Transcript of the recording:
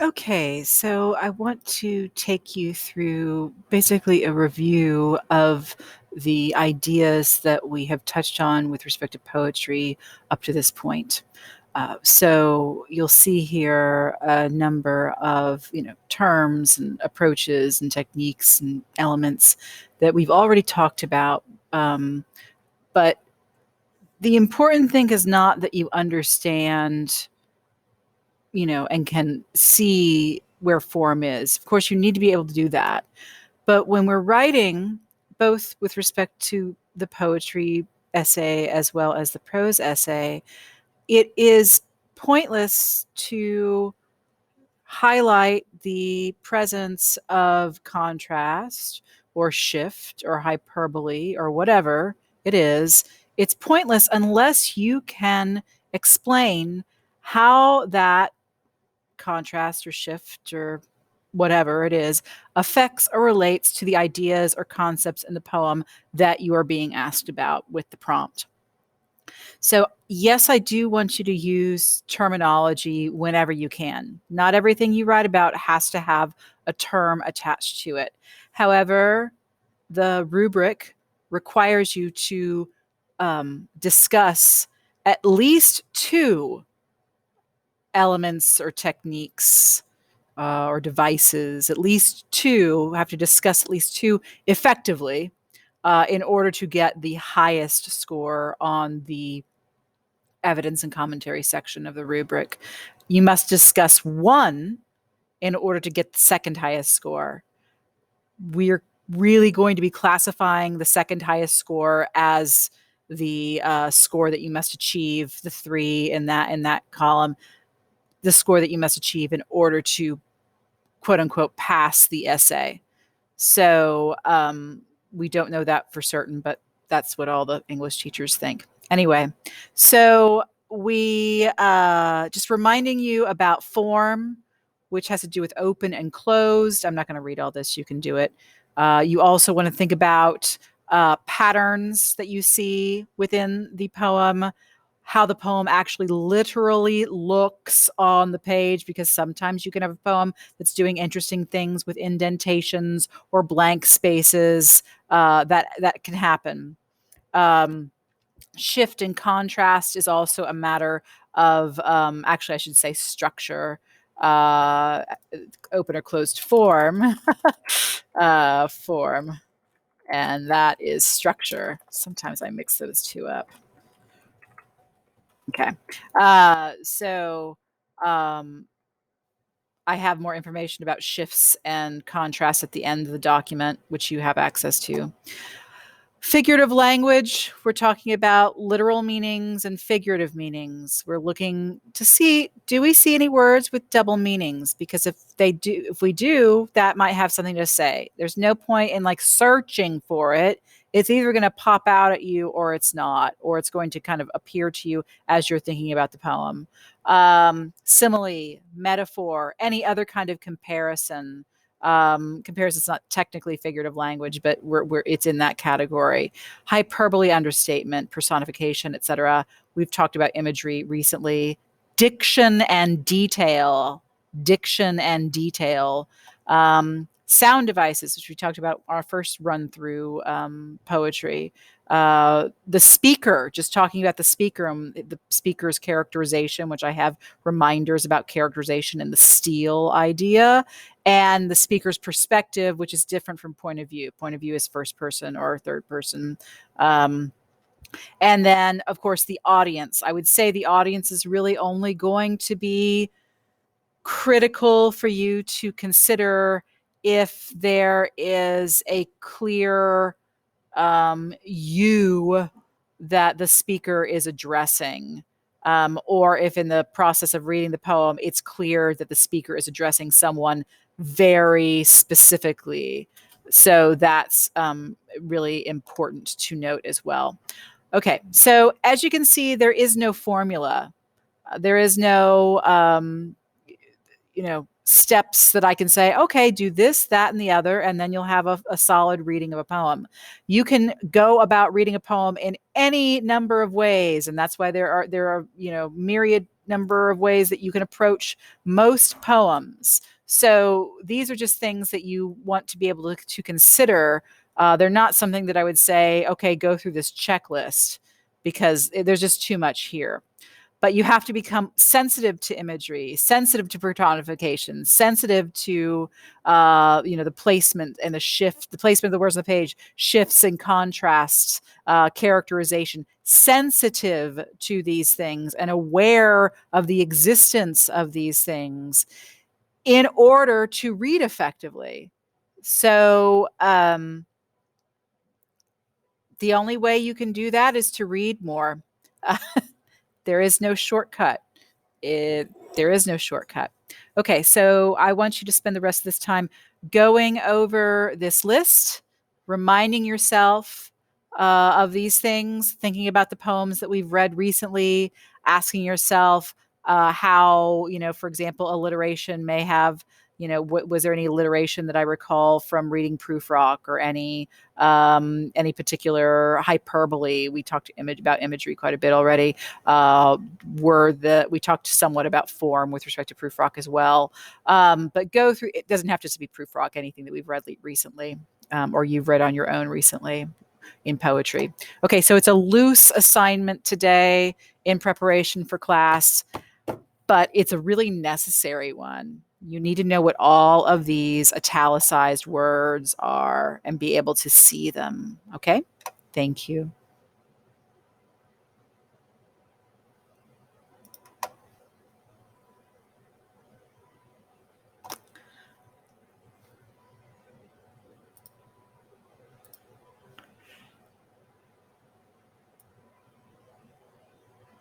Okay, so I want to take you through basically a review of the ideas that we have touched on with respect to poetry up to this point. So you'll see here a number of terms and approaches and techniques and elements that we've already talked about. But the important thing is not that you understand and can see where form is. Of course, you need to be able to do that. But when we're writing, both with respect to the poetry essay as well as the prose essay, it is pointless to highlight the presence of contrast or shift or hyperbole or whatever it is. It's pointless unless you can explain how that contrast or shift or whatever it is affects or relates to the ideas or concepts in the poem that you are being asked about with the prompt. So, yes, I do want you to use terminology whenever you can. Not everything you write about has to have a term attached to it. However, the rubric requires you to discuss at least two elements or techniques or devices, at least two, have to discuss at least two effectively in order to get the highest score on the evidence and commentary section of the rubric. You must discuss one in order to get the second highest score. We're really going to be classifying the second highest score as the score that you must achieve, the three in that column, the score that you must achieve in order to quote unquote pass the essay. So we don't know that for certain, but that's what all the English teachers think. Anyway, so we just reminding you about form, which has to do with open and closed. I'm not going to read all this. You can do it. You also want to think about patterns that you see within the poem, how the poem actually literally looks on the page, because sometimes you can have a poem that's doing interesting things with indentations or blank spaces. That can happen. Shift and contrast is also a matter of, actually, I should say structure, open or closed form, form, and that is structure. Sometimes I mix those two up. Okay. So I have more information about shifts and contrasts at the end of the document, which you have access to. Figurative language, we're talking about literal meanings and figurative meanings. We're looking to see, do we see any words with double meanings? Because if we do, that might have something to say. There's no point in like searching for it. It's either going to pop out at you or it's not, or it's going to kind of appear to you as you're thinking about the poem. Simile, metaphor, any other kind of comparison. Comparison's not technically figurative language, but it's in that category. Hyperbole, understatement, personification, etc. We've talked about imagery recently. Diction and detail. Sound devices, which we talked about our first run through poetry. The speaker, just talking about the speaker, the speaker's characterization, which I have reminders about characterization in the steal idea, and the speaker's perspective, which is different from point of view. Point of view is first person or third person. And then, of course, the audience. I would say the audience is really only going to be critical for you to consider if there is a clear you that the speaker is addressing, or if in the process of reading the poem, it's clear that the speaker is addressing someone very specifically. So that's really important to note as well. Okay, so as you can see, there is no formula. There is no steps that I can say, okay, do this, that, and the other, and then you'll have a solid reading of a poem. You can go about reading a poem in any number of ways, and that's why there are myriad number of ways that you can approach most poems. So these are just things that you want to be able to consider. They're not something that I would say, okay, go through this checklist, because there's just too much here. But you have to become sensitive to imagery, sensitive to personification, sensitive to the placement and the placement of the words on the page, shifts and contrasts, characterization, sensitive to these things and aware of the existence of these things in order to read effectively. So the only way you can do that is to read more. There is no shortcut. There is no shortcut. Okay, so I want you to spend the rest of this time going over this list, reminding yourself of these things, thinking about the poems that we've read recently, asking yourself how, for example, alliteration may have, was there any alliteration that I recall from reading Proofrock, or any particular hyperbole? We talked about imagery quite a bit already. We talked somewhat about form with respect to Proofrock as well. But go through, it doesn't have to be Proofrock, anything that we've read recently, or you've read on your own recently in poetry. Okay, so it's a loose assignment today in preparation for class, but it's a really necessary one. You need to know what all of these italicized words are and be able to see them. Okay, thank you.